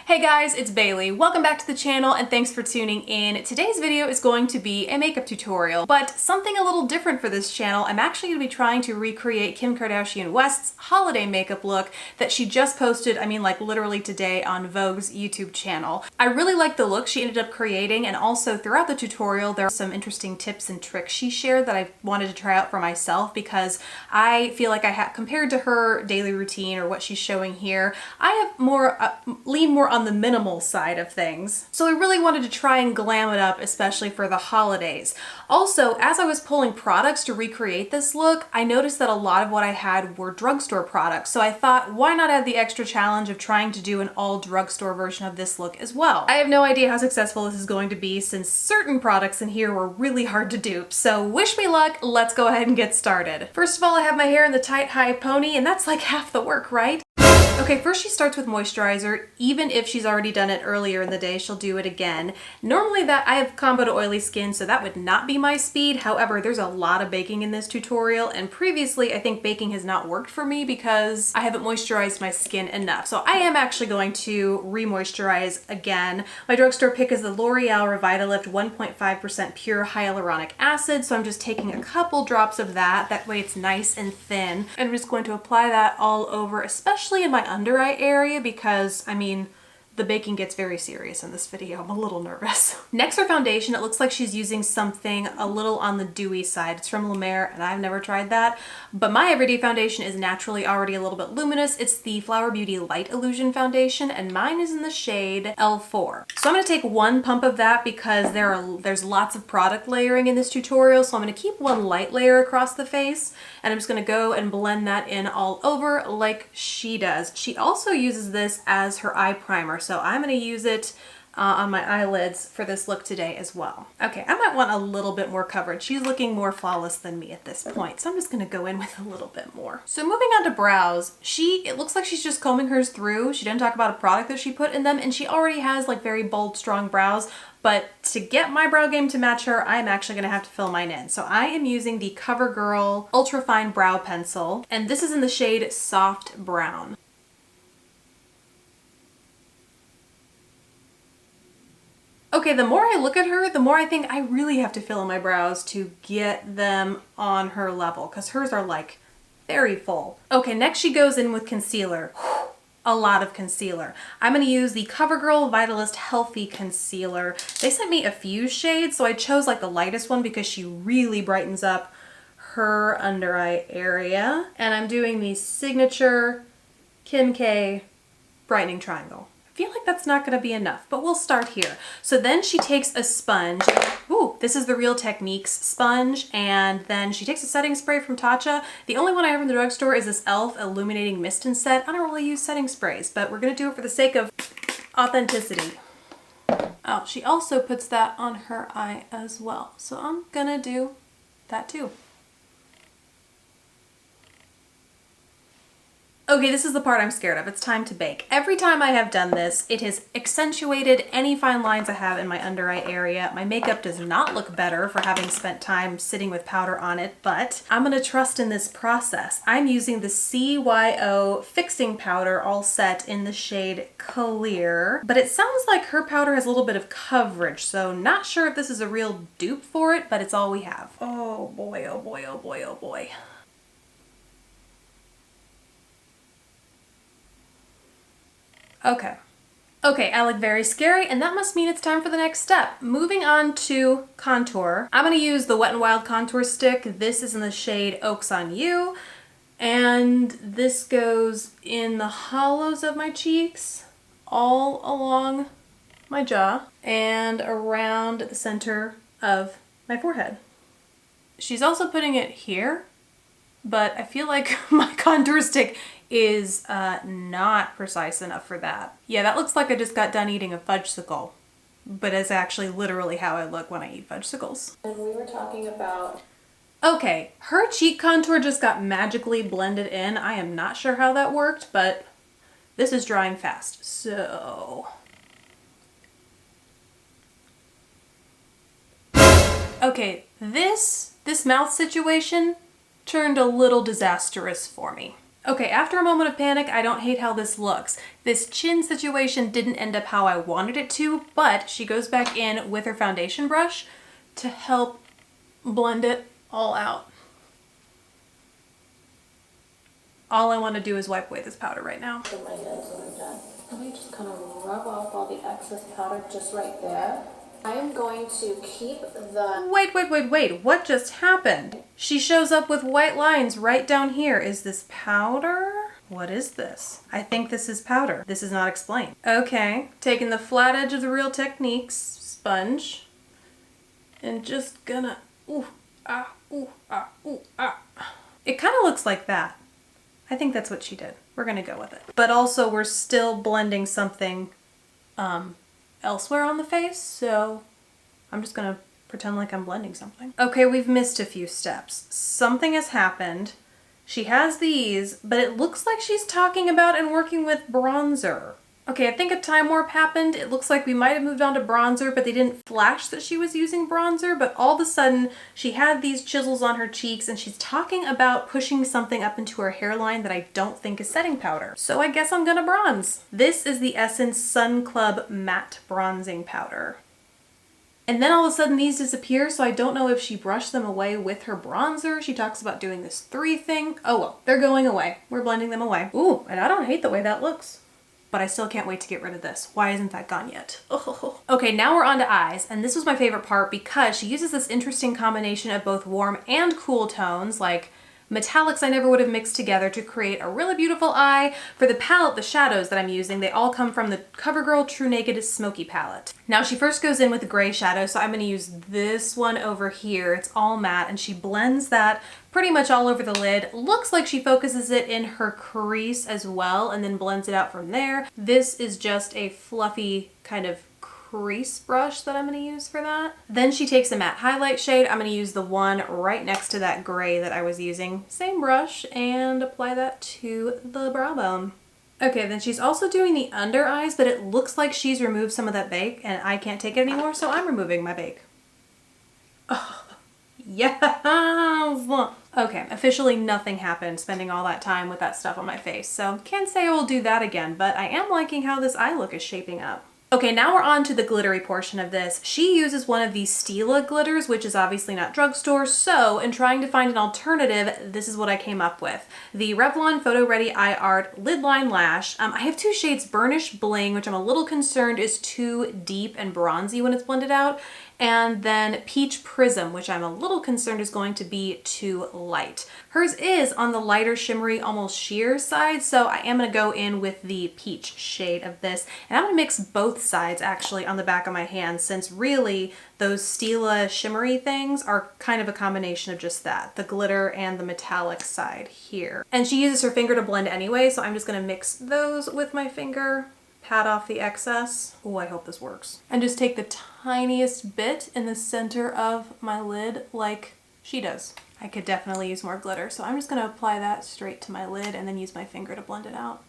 Hey guys, it's Bailey. Welcome back to the channel and thanks for tuning in. Today's video is going to be a makeup tutorial, but something a little different for this channel. I'm actually going to be trying to recreate Kim Kardashian West's holiday makeup look that she just posted, like literally today on Vogue's YouTube channel. I really like the look she ended up creating, and also throughout the tutorial there are some interesting tips and tricks she shared that I wanted to try out for myself because I feel like compared to her daily routine or what she's showing here, I have more lean more on the minimal side of things. So I really wanted to try and glam it up, especially for the holidays. Also, as I was pulling products to recreate this look, I noticed that a lot of what I had were drugstore products. So I thought, why not add the extra challenge of trying to do an all drugstore version of this look as well? I have no idea how successful this is going to be since certain products in here were really hard to dupe. So wish me luck, let's go ahead and get started. First of all, I have my hair in the tight high pony, and that's like half the work, right? Okay, first she starts with moisturizer. Even if she's already done it earlier in the day, she'll do it again. Normally I have combo to oily skin, so that would not be my speed. However, there's a lot of baking in this tutorial, and previously I think baking has not worked for me because I haven't moisturized my skin enough. So I am actually going to re-moisturize again. My drugstore pick is the L'Oreal Revitalift 1.5% pure hyaluronic acid, so I'm just taking a couple drops of that. That way it's nice and thin. And I'm just going to apply that all over, especially in my under eye area, because the baking gets very serious in this video. I'm a little nervous. Next, for foundation, it looks like she's using something a little on the dewy side. It's from La Mer, and I've never tried that, but my everyday foundation is naturally already a little bit luminous. It's the Flower Beauty Light Illusion foundation, and mine is in the shade L4. So I'm gonna take one pump of that because there's lots of product layering in this tutorial, so I'm gonna keep one light layer across the face, and I'm just gonna go and blend that in all over like she does. She also uses this as her eye primer, so I'm going to use it on my eyelids for this look today as well. Okay, I might want a little bit more coverage. She's looking more flawless than me at this point, so I'm just going to go in with a little bit more. So moving on to brows, it looks like she's just combing hers through. She didn't talk about a product that she put in them, and she already has like very bold, strong brows. But to get my brow game to match her, I'm actually going to have to fill mine in. So I am using the CoverGirl Ultra Fine Brow Pencil, and this is in the shade Soft Brown. Okay, the more I look at her, the more I think I really have to fill in my brows to get them on her level, because hers are like very full. Okay, next she goes in with concealer. A lot of concealer. I'm going to use the CoverGirl Vitalist Healthy Concealer. They sent me a few shades, so I chose like the lightest one because she really brightens up her under eye area. And I'm doing the signature Kim K Brightening Triangle. I feel like that's not going to be enough, but we'll start here. So then she takes a sponge. Ooh, this is the Real Techniques sponge, and then she takes a setting spray from Tatcha. The only one I have in the drugstore is this e.l.f. Illuminating Mist and Set. I don't really use setting sprays, but we're going to do it for the sake of authenticity. Oh, she also puts that on her eye as well, so I'm going to do that too. Okay, this is the part I'm scared of. It's time to bake. Every time I have done this, it has accentuated any fine lines I have in my under eye area. My makeup does not look better for having spent time sitting with powder on it, but I'm gonna trust in this process. I'm using the CYO Fixing Powder all set in the shade Clear, but it sounds like her powder has a little bit of coverage, so not sure if this is a real dupe for it, but it's all we have. Oh boy, oh boy, oh boy, oh boy. Okay, I look very scary, and that must mean it's time for the next step. Moving on to contour. I'm going to use the Wet n Wild contour stick. This is in the shade Oaks on You, and this goes in the hollows of my cheeks, all along my jaw, and around the center of my forehead. She's also putting it here, but I feel like my contour stick is not precise enough for that. Yeah, that looks like I just got done eating a fudgesicle, but it's actually literally how I look when I eat fudgesicles. And we were talking about... Okay, her cheek contour just got magically blended in. I am not sure how that worked, but this is drying fast, so... Okay, this mouth situation turned a little disastrous for me. Okay, after a moment of panic, I don't hate how this looks. This chin situation didn't end up how I wanted it to, but she goes back in with her foundation brush to help blend it all out. All I want to do is wipe away this powder right now. Let me just kind of rub off all the excess powder just right there. I am going to keep the... Wait, what just happened? She shows up with white lines right down here. Is this powder? What is this? I think this is powder. This is not explained. Okay, taking the flat edge of the Real Techniques sponge and just gonna, ooh, ah, ooh, ah, ooh, ah. It kind of looks like that. I think that's what she did. We're gonna go with it. But also we're still blending something elsewhere on the face, so I'm just gonna pretend like I'm blending something. Okay, we've missed a few steps. Something has happened. She has these, but it looks like she's talking about and working with bronzer. Okay, I think a time warp happened. It looks like we might have moved on to bronzer, but they didn't flash that she was using bronzer, but all of a sudden she had these chisels on her cheeks and she's talking about pushing something up into her hairline that I don't think is setting powder. So I guess I'm gonna bronze. This is the Essence Sun Club Matte Bronzing Powder. And then all of a sudden these disappear, so I don't know if she brushed them away with her bronzer. She talks about doing this 3 thing. Oh well, they're going away. We're blending them away. Ooh, and I don't hate the way that looks. But I still can't wait to get rid of this. Why isn't that gone yet? Oh. Okay, now we're on to eyes, and this was my favorite part because she uses this interesting combination of both warm and cool tones, like metallics I never would have mixed together to create a really beautiful eye. For the palette, the shadows that I'm using, they all come from the CoverGirl True Naked Smoky palette. Now she first goes in with the gray shadow, so I'm going to use this one over here. It's all matte, and she blends that pretty much all over the lid. Looks like she focuses it in her crease as well, and then blends it out from there. This is just a fluffy kind of crease brush that I'm going to use for that. Then she takes a matte highlight shade. I'm going to use the one right next to that gray that I was using. Same brush, and apply that to the brow bone. Okay, then she's also doing the under eyes, but it looks like she's removed some of that bake and I can't take it anymore, so I'm removing my bake. Oh, yes! Okay, officially nothing happened spending all that time with that stuff on my face, so can't say I will do that again, but I am liking how this eye look is shaping up. Okay, now we're on to the glittery portion of this. She uses one of these Stila glitters, which is obviously not Drugstore, so in trying to find an alternative, this is what I came up with. The Revlon Photo Ready Eye Art Lid Line Lash. I have 2 shades, Burnish Bling, which I'm a little concerned is too deep and bronzy when it's blended out, and then Peach Prism, which I'm a little concerned is going to be too light. Hers is on the lighter shimmery, almost sheer side, so I am going to go in with the peach shade of this, and I'm going to mix both sides actually on the back of my hand, since really those Stila shimmery things are kind of a combination of just that, the glitter and the metallic side here. And she uses her finger to blend anyway, so I'm just going to mix those with my finger. Pat off the excess. Oh, I hope this works. And just take the tiniest bit in the center of my lid like she does. I could definitely use more glitter, so I'm just gonna apply that straight to my lid and then use my finger to blend it out.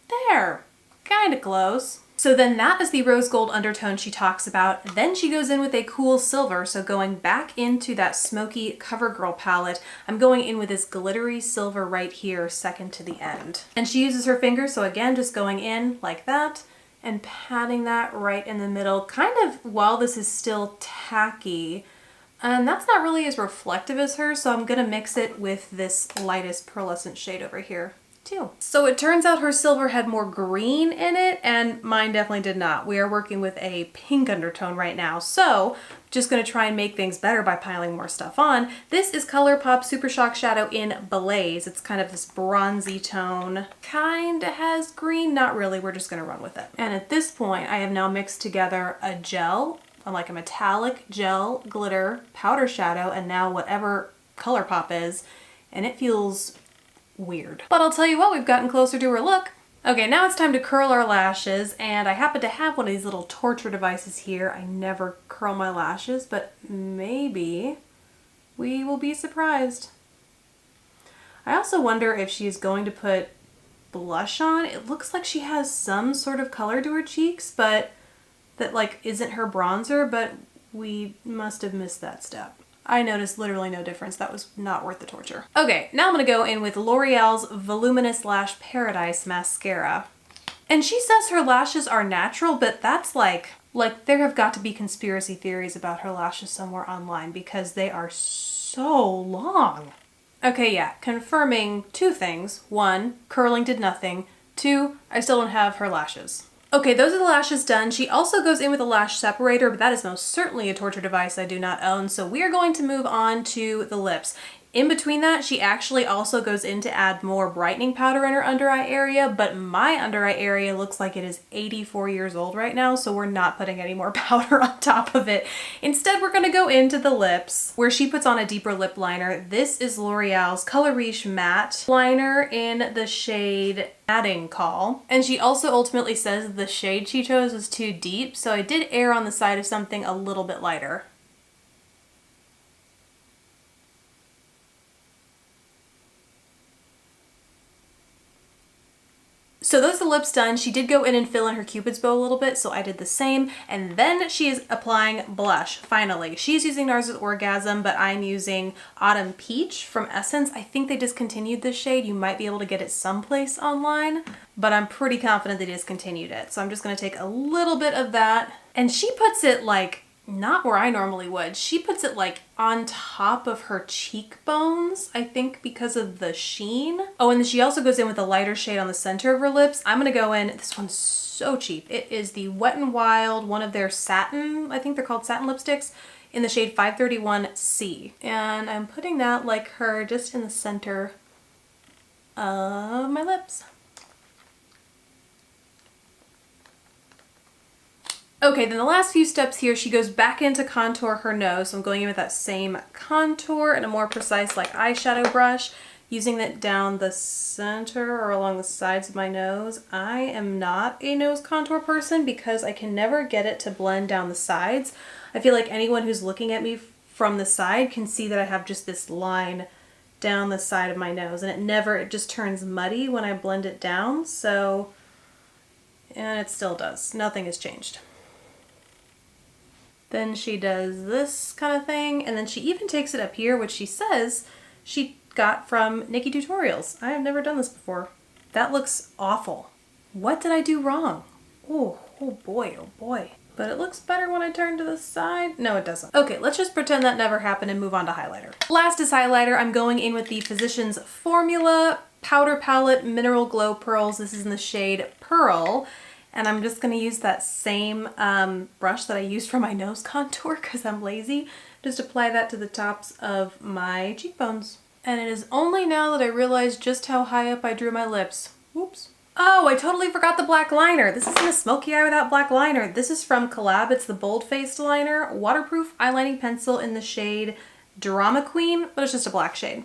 There, kinda close. So then that is the rose gold undertone she talks about. Then she goes in with a cool silver. So going back into that smoky CoverGirl palette, I'm going in with this glittery silver right here, second to the end. And she uses her finger. So again, just going in like that and patting that right in the middle, kind of while this is still tacky. And that's not really as reflective as hers. So I'm gonna mix it with this lightest pearlescent shade over here too. So it turns out her silver had more green in it and mine definitely did not. We are working with a pink undertone right now. So just gonna try and make things better by piling more stuff on. This is ColourPop Super Shock Shadow in Blaze. It's kind of this bronzy tone. Kinda has green, not really. We're just gonna run with it. And at this point, I have now mixed together a gel, like a metallic gel glitter powder shadow, and now whatever ColourPop is, and it feels weird. But I'll tell you what, we've gotten closer to her look. Okay, now it's time to curl our lashes, and I happen to have one of these little torture devices here. I never curl my lashes, but maybe we will be surprised. I also wonder if she's going to put blush on. It looks like she has some sort of color to her cheeks, but that like isn't her bronzer, but we must have missed that step. I noticed literally no difference. That was not worth the torture. Okay, now I'm gonna go in with L'Oreal's Voluminous Lash Paradise Mascara. And she says her lashes are natural, but that's like there have got to be conspiracy theories about her lashes somewhere online because they are so long. Okay, yeah, confirming two things. One, curling did nothing. Two, I still don't have her lashes. Okay, those are the lashes done. She also goes in with a lash separator, but that is most certainly a torture device I do not own. So we are going to move on to the lips. In between that, she actually also goes in to add more brightening powder in her under eye area, but my under eye area looks like it is 84 years old right now, so we're not putting any more powder on top of it. Instead, we're gonna go into the lips, where she puts on a deeper lip liner. This is L'Oreal's Color Riche Matte Liner in the shade Adding Call. And she also ultimately says the shade she chose was too deep, so I did err on the side of something a little bit lighter. So those are the lips done. She did go in and fill in her Cupid's bow a little bit, so I did the same. And then she is applying blush, finally. She's using NARS with Orgasm, but I'm using Autumn Peach from Essence. I think they discontinued this shade. You might be able to get it someplace online, but I'm pretty confident they discontinued it. So I'm just gonna take a little bit of that. And she puts it like, not where I normally would. She puts it like on top of her cheekbones, I think because of the sheen. Oh, and then she also goes in with a lighter shade on the center of her lips. I'm gonna go in, this one's so cheap. It is the Wet n Wild, one of their satin, I think they're called satin lipsticks, in the shade 531C. And I'm putting that like her just in the center of my lips. Okay, then the last few steps here, she goes back in to contour her nose. So I'm going in with that same contour and a more precise like eyeshadow brush, using it down the center or along the sides of my nose. I am not a nose contour person because I can never get it to blend down the sides. I feel like anyone who's looking at me from the side can see that I have just this line down the side of my nose, and it just turns muddy when I blend it down. So, and it still does. Nothing has changed. Then she does this kind of thing, and then she even takes it up here, which she says she got from Nikki Tutorials. I have never done this before. That looks awful. What did I do wrong? Oh boy, oh boy. But it looks better when I turn to the side. No, it doesn't. Okay, let's just pretend that never happened and move on to highlighter. Last is highlighter. I'm going in with the Physicians Formula Powder Palette Mineral Glow Pearls. This is in the shade Pearl. And I'm just gonna use that same brush that I used for my nose contour because I'm lazy. Just apply that to the tops of my cheekbones. And it is only now that I realize just how high up I drew my lips. Whoops. Oh, I totally forgot the black liner. This isn't a smoky eye without black liner. This is from Collab. It's the Bold Faced Liner, waterproof eyelining pencil in the shade Drama Queen, but it's just a black shade.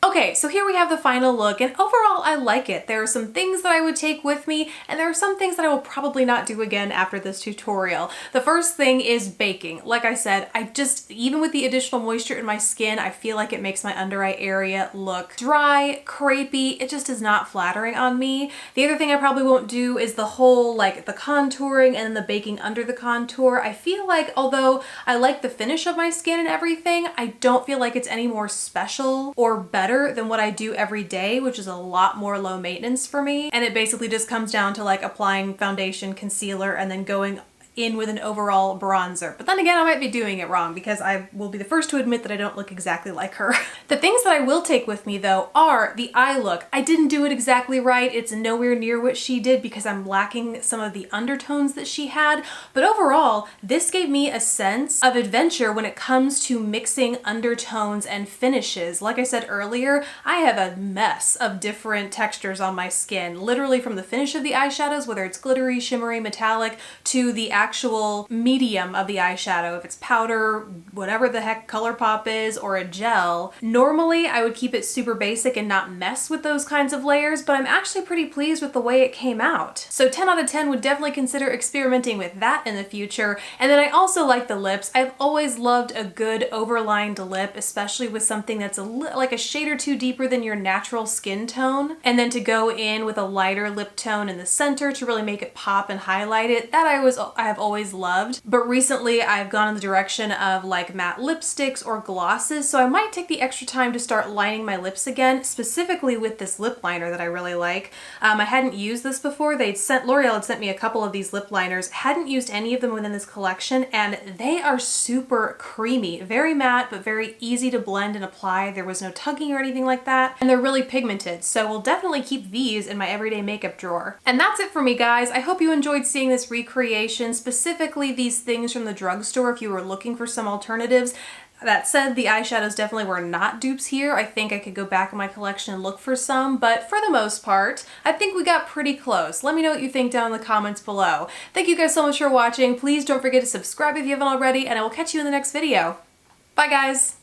Okay, so here we have the final look, and overall I like it. There are some things that I would take with me, and there are some things that I will probably not do again after this tutorial. The first thing is baking. Like I said, even with the additional moisture in my skin, I feel like it makes my under eye area look dry, crepey. It just is not flattering on me. The other thing I probably won't do is the whole, like, the contouring and the baking under the contour. I feel like, although I like the finish of my skin and everything, I don't feel like it's any more special or better than what I do every day, which is a lot more low maintenance for me. And it basically just comes down to like applying foundation, concealer, and then going in with an overall bronzer. But then again, I might be doing it wrong because I will be the first to admit that I don't look exactly like her. The things that I will take with me though are the eye look. I didn't do it exactly right. It's nowhere near what she did because I'm lacking some of the undertones that she had. But overall, this gave me a sense of adventure when it comes to mixing undertones and finishes. Like I said earlier, I have a mess of different textures on my skin, literally from the finish of the eyeshadows, whether it's glittery, shimmery, metallic, to the actual medium of the eyeshadow, if it's powder, whatever the heck ColourPop is, or a gel. Normally I would keep it super basic and not mess with those kinds of layers, but I'm actually pretty pleased with the way it came out. So 10 out of 10 would definitely consider experimenting with that in the future. And then I also like the lips. I've always loved a good overlined lip, especially with something that's like a shade or two deeper than your natural skin tone. And then to go in with a lighter lip tone in the center to really make it pop and highlight it, that I have always loved. But recently I've gone in the direction of like matte lipsticks or glosses, so I might take the extra time to start lining my lips again, specifically with this lip liner that I really like. I hadn't used this before. L'Oreal had sent me a couple of these lip liners, hadn't used any of them within this collection, and they are super creamy, very matte, but very easy to blend and apply. There was no tugging or anything like that, and they're really pigmented, so we'll definitely keep these in my everyday makeup drawer. And that's it for me, guys. I hope you enjoyed seeing this recreation, specifically these things from the drugstore if you were looking for some alternatives. That said, the eyeshadows definitely were not dupes here. I think I could go back in my collection and look for some, but for the most part, I think we got pretty close. Let me know what you think down in the comments below. Thank you guys so much for watching. Please don't forget to subscribe if you haven't already, and I will catch you in the next video. Bye, guys!